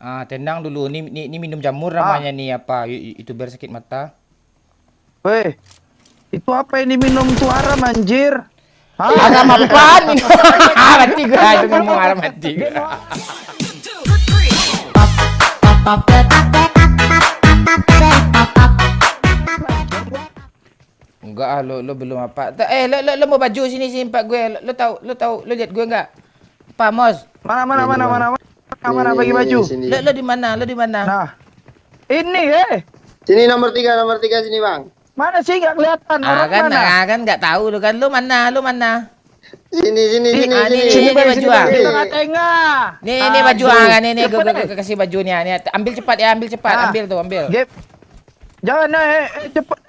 Tenang dulu. Ini minum jamur namanya nih apa? YouTuber sakit mata. Weh, itu apa ini minum tuh haram anjir? Haram apaan minum? Mati gua itu ngomong haram mati gua. Enggak lo belum apa. Lo mau baju sini empat gue. Lo lihat gue enggak? Pak Mos. Mana bagi baju? Lo di mana? Nah, ini Sini nomor tiga sini bang. mana sih nggak kelihatan orang mana? Kan nggak tahu lo kan. Lo mana? Sini. Ini baju ah. Tengah tengah. Ini baju ah. Nih gue kasih bajunya. Nih ambil cepat ya, ambil tuh. Gap. Jangan cepet.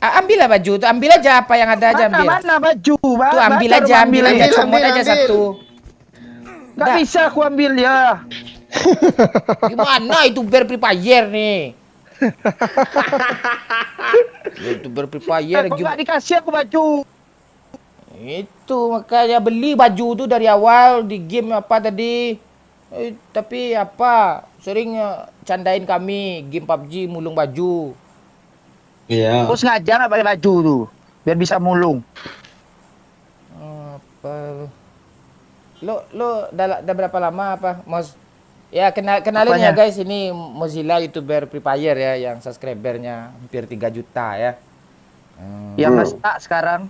Ambil lah baju tuh, ambil aja apa yang ada aja ambil. Mana baju? Tuh ambil aja, comot aja satu. Nggak bisa aku ambil ya. Gimana itu Free Fire nih? Itu Free Fire Kok nggak dikasih aku baju? Itu makanya beli baju tuh dari awal di game apa tadi. Tapi apa sering candain kami game PUBG mulung baju. Iya. Terus ngajar nggak pakai baju tuh, biar bisa mulung. Apa? Lo udah berapa lama apa? Ya kenalin ya guys, ini Mozilla YouTuber Free Fire ya yang subscribernya hampir 3 juta ya. Yang ngestak sekarang.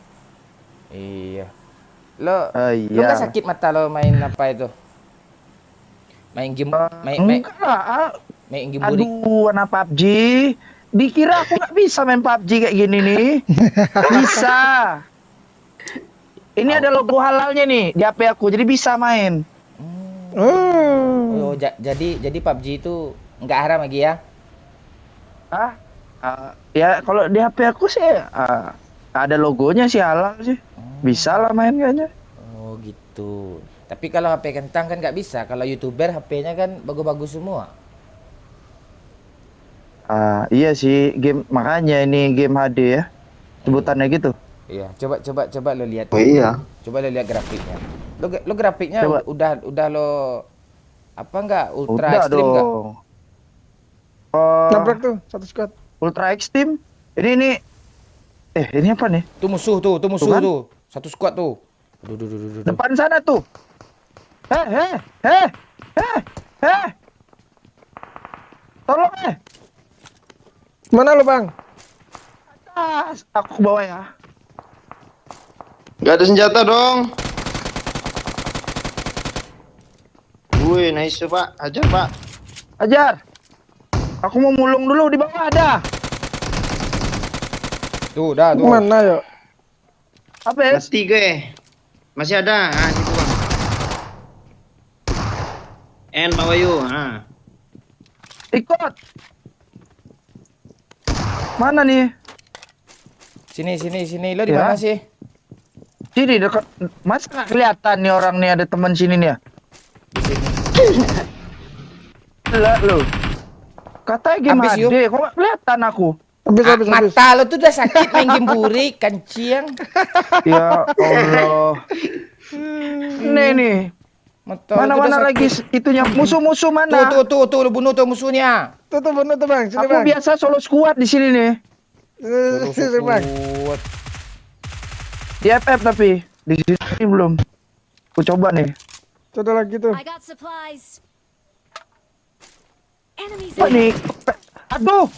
Iya. Lo Iya. nggak sakit mata lo main apa itu? Main game main game burik. Aduh, anak PUBG. Dikira aku nggak bisa main PUBG kayak gini nih. Bisa. Ini ada logo halalnya nih di HP aku, jadi bisa main. Oh, jadi PUBG itu nggak haram lagi ya? Ya kalau di HP aku sih ada logonya sih halal sih. Bisa lah main kayaknya. Oh gitu. Tapi kalau HP kentang kan nggak bisa. Kalau YouTuber HP-nya kan bagus-bagus semua. Iya sih, game makanya ini game HD ya. Sebutannya gitu. Iya, coba lo lihat. Oh iya. Coba lo lihat grafiknya. Lo grafiknya Coba. udah lo apa enggak ultra Udah ekstrim enggak? dong. Nabrak tuh satu squad. Ultra Extreme. Ini apa nih? Tuh musuh tuh kan? tuh. Satu squad tuh. Aduh. Depan sana tuh. Tolong Mana lo bang? atas. Aku ke bawah ya. Gak ada senjata dong. Wih, nice pak. Ajar pak. Ajar. Aku mau mulung dulu di bawah ada. Tuh, dah tuh. Mana yo? Habis. Mati gue. Masih ada. Situ bang. Pak Wayu. Ikut. Mana nih? Sini. Lo di Ya. mana sih? Sini dekat. Masa nggak kelihatan nih orang nih ada teman sini nih ya? Lihat lo. Katanya game Habis, yuk. HD, kok nggak kelihatan aku? Habis. Mata lo tuh udah sakit main game burik, kanciang. Ya Allah. Nih. Mata lo tuh udah Mana lagi sakit. itunya musuh-musuh mana? Tuh, lo bunuh tuh musuhnya. Tuh bener tuh bang. Sini Aku bang. biasa solo squad di sini nih. Sini bang. Kuat. Di FF tapi di sini belum. Aku coba nih. Tuh ada lagi tuh. I got supplies. Enemies Apa nih? Aduh.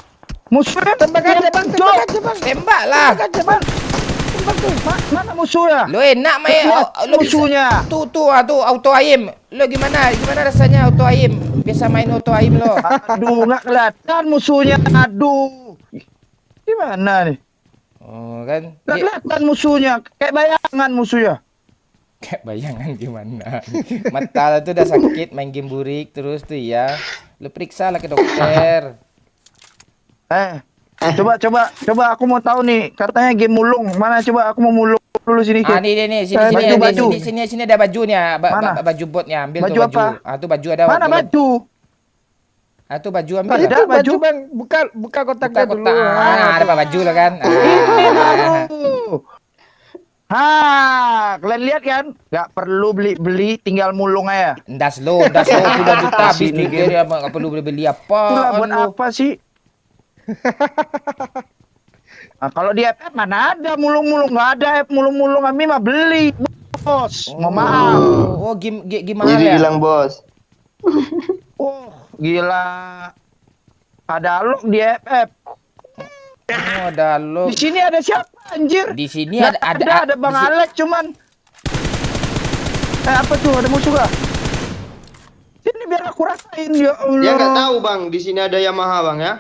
Musuhnya Tembak aja bang. Tembak lah. Mana musuhnya? Lo enak main lo bisa. Musuhnya. Tuh auto aim. Lo gimana rasanya auto aim? Biasa main auto aim lo. Aduh, nggak kelihatan musuhnya. Aduh. Gimana nih? Oh kan. Nggak kelihatan musuhnya. Kayak bayangan musuhnya. Kayak bayangan gimana? Mata lo tuh udah sakit main game burik terus tuh ya. Lo periksa lah ke dokter. Coba aku mau tahu nih. Katanya game mulung. Mana coba aku mau mulung dulu sini. Nih, sini ada bajunya. Mana? Baju botnya, ambil Baju tuh baju. apa? Tuh baju ada. Mana baju? Tuh baju ambil. Ada Itu baju? baju bang. Buka kotaknya dulu. Ada apa baju lo kan? Ini baru. Kalian lihat kan? Nggak perlu beli-beli, tinggal mulung aja. Ndas lo puluhan juta habis Sini, duit dia nggak perlu beli apa. Itulah buat apa sih? Nah, kalau di FF mana ada mulung-mulung, nggak ada F mulung-mulung, kami mah beli, bos. Mau maaf. Oh, gimana Jadi ya? bilang bos. Oh, gila. Ada alok di FF. Oh, ada lo. Di sini ada siapa anjir? Di sini Nggak ada Bang di si- Alex cuman. Apa tuh? Ada musuh gak? Sini biar aku rasain ya Allah. Dia nggak tahu bang, di sini ada Yamaha bang ya.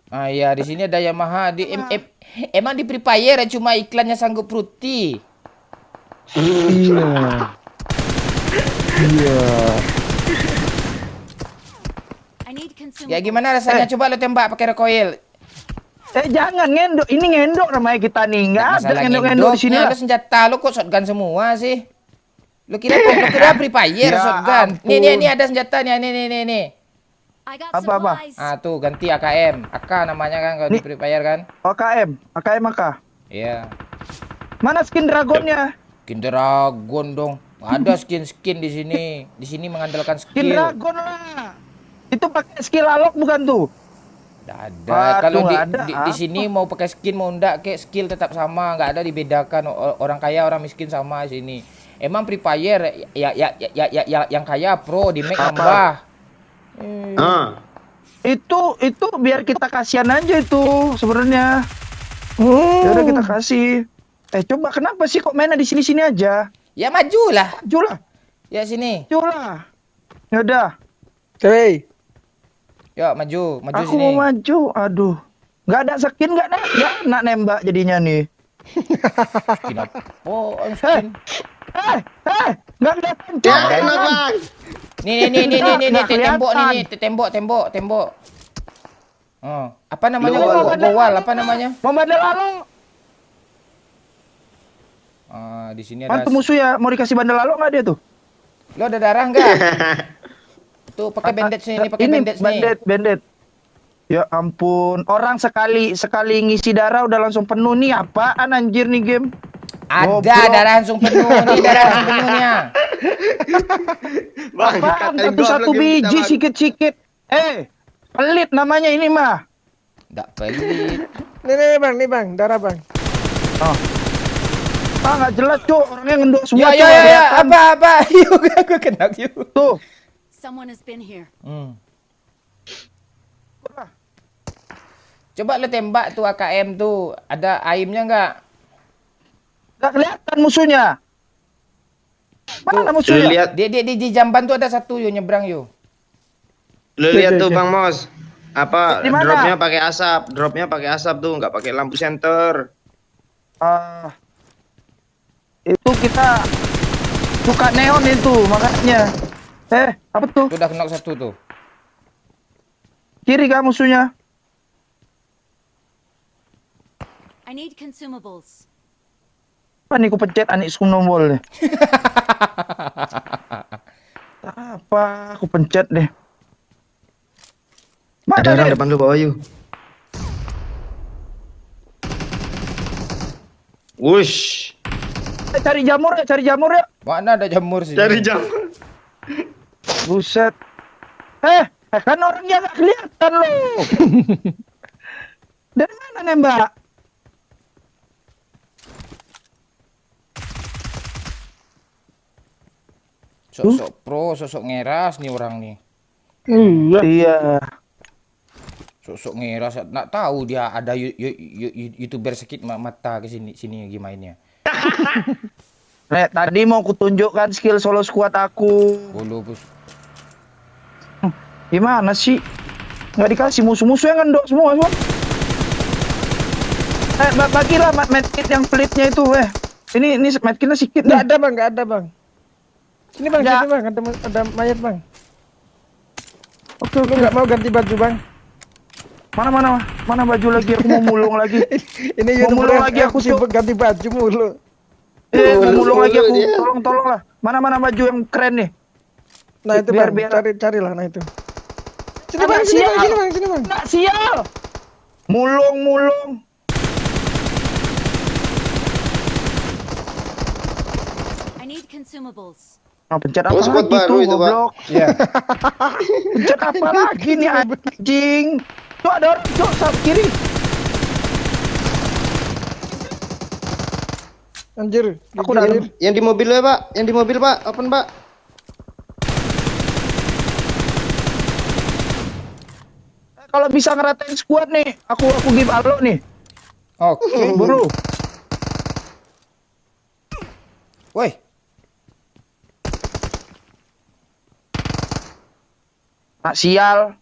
Ah iya, di sini ada Yamaha emang di Free Fire cuma iklannya sanggup fruity. Iya. Iya. Ya gimana rasanya? Coba lo tembak pakai recoil. Jangan ngendok. Ini ngendok namanya kita nih. Nggak ada Masalah ngendok-ngendok di sini ngendoknya, lah. lo senjata lo kok shotgun semua sih? Lo kira Free Fire Ya shotgun. ampun. Nih ada senjata nih, nih. Apa? Ah tuh ganti AKM. AK namanya kan kalau di Nih. Free Fire kan? AKM AK. Iya. Mana skin dragonnya? Skin Dragon dong. Nggak ada skin di sini. Di sini mengandalkan Skin skill. dragon lah. Itu pakai skill alok bukan tuh? Nggak ada. Waduh, Kalau nggak ada. di sini mau pakai skin mau enggak, kayak skill tetap sama, nggak ada dibedakan. Orang kaya orang miskin sama di sini. Emang Free Fire ya yang kaya pro di make nambah. Itu biar kita kasihan aja itu sebenarnya. Ya udah kita kasih. Coba kenapa sih kok mainnya di sini-sini aja? Ya majulah. Majulah. Ya sini. Majulah. Ya udah. Oke. Yuk maju Aku sini. mau maju. Aduh. Nggak ada skin nggak nak nembak jadinya nih. Skin apa? Oh, skin. Nggak kelihatan. Ya Cok. enak bang. Nih, Nggak tembok kelihatan. nih, tembok. Oh, apa namanya? Loh. Gowal, apa namanya? Mau bandel lalu. Di sini ada. Mantu musuh ya. Mau dikasih bandel lalu nggak dia tuh? Lo ada darah enggak? Tuh pakai bandage nih, pakai Ini bandage nih. bandit. Ya ampun, orang sekali ngisi darah udah langsung penuh nih. Apaan anjir nih game? Ada Goblok. darah langsung penuh nih, darah langsung penuhnya. Bang, Apaan katain satu goblok game kita, biji Bang. sikit-sikit. Pelit namanya ini mah. Enggak pelit. Nih bang, darah bang. Nggak jelas cuk, orangnya ngendok semua. Ya, Cuk, nggak ya, kelihatan. apa? Yuk, aku kena yuk. Tuh, Someone has been here. Coba lo tembak tuh AKM tuh. Ada aimnya enggak? nggak kelihatan musuhnya. Mana Tuh, musuhnya? Lihat, Di jamban tuh ada satu yuk nyebrang yuk. lu lihat tuh Oke. bang Mos. Apa Di mana? dropnya pakai asap tuh, nggak pakai lampu senter. Itu kita suka neon itu makanya. Apa tuh? Tuh udah kena satu tuh. Kiri kah musuhnya? I need consumables. Apa nih ku pencet anik sunombol nih? Apa? Aku pencet deh. Ada orang deh? depan lu bawah yuk. Wush, Cari jamur ya. Mana ada jamur sini? cari jam. Buset. Kan orangnya nggak kelihatan loh. Dari mana nembak? Sosok pro, sosok ngeras nih orang nih. Iya. Sosok ngeras, nggak tahu dia ada youtuber sakit mata ke sini gimana. Tadi mau kutunjukkan skill solo squad aku. Bolu bus. Gimana sih? Nggak dikasih musuh-musuh yang ngendok semua. Bagilah medkit yang pelitnya itu. Ini medkitnya sedikit Nggak nih. ada bang, nggak ada bang. Sini bang, Ya. sini bang, ada mayat bang. Oke. Lu nggak mau ganti baju bang? Mana baju lagi? Aku mau mulung lagi. Ini Mau YouTuber mulung yang lagi aku, sibuk ganti baju mulu. Mau mulung lagi aku. Dia. Tolong lah. Mana baju yang keren nih? Nah itu Biar- bang, biar- carilah nah itu. Sini Ah, bang, sini sial. bang, sini bang, sini bang. Nggak sial. Mulung. consumables. Nah, pencet apa Oh, squad lagi baru tuh, itu, Pak. goblok? Ya. Pencet apa lagi nih anjing? Cuk, ada orang, cuk, saat kiri. Anjir. Aku udah digigit. Yang di mobil ya, Pak. Yang di mobil, Pak. Open, Pak. Kalau bisa ngeratain squad nih, aku give alo nih. Oke. Buru. Woi. Nak sial.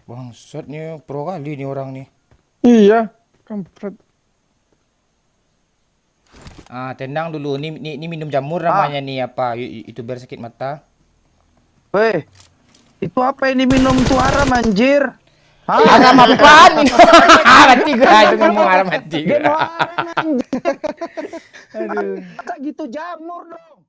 Bangsat nih, pro kali nih orang nih. Iya. Kampret. Ah, tenang dulu. Ini minum jamur namanya nih apa? Itu biar sakit mata. Weh, itu apa ini minum tuh haram anjir? Hah? Haram apaan minum? Mati gua itu ngomong haram mati Dia gua. mau haram anjir. Aduh. Masa gitu jamur dong.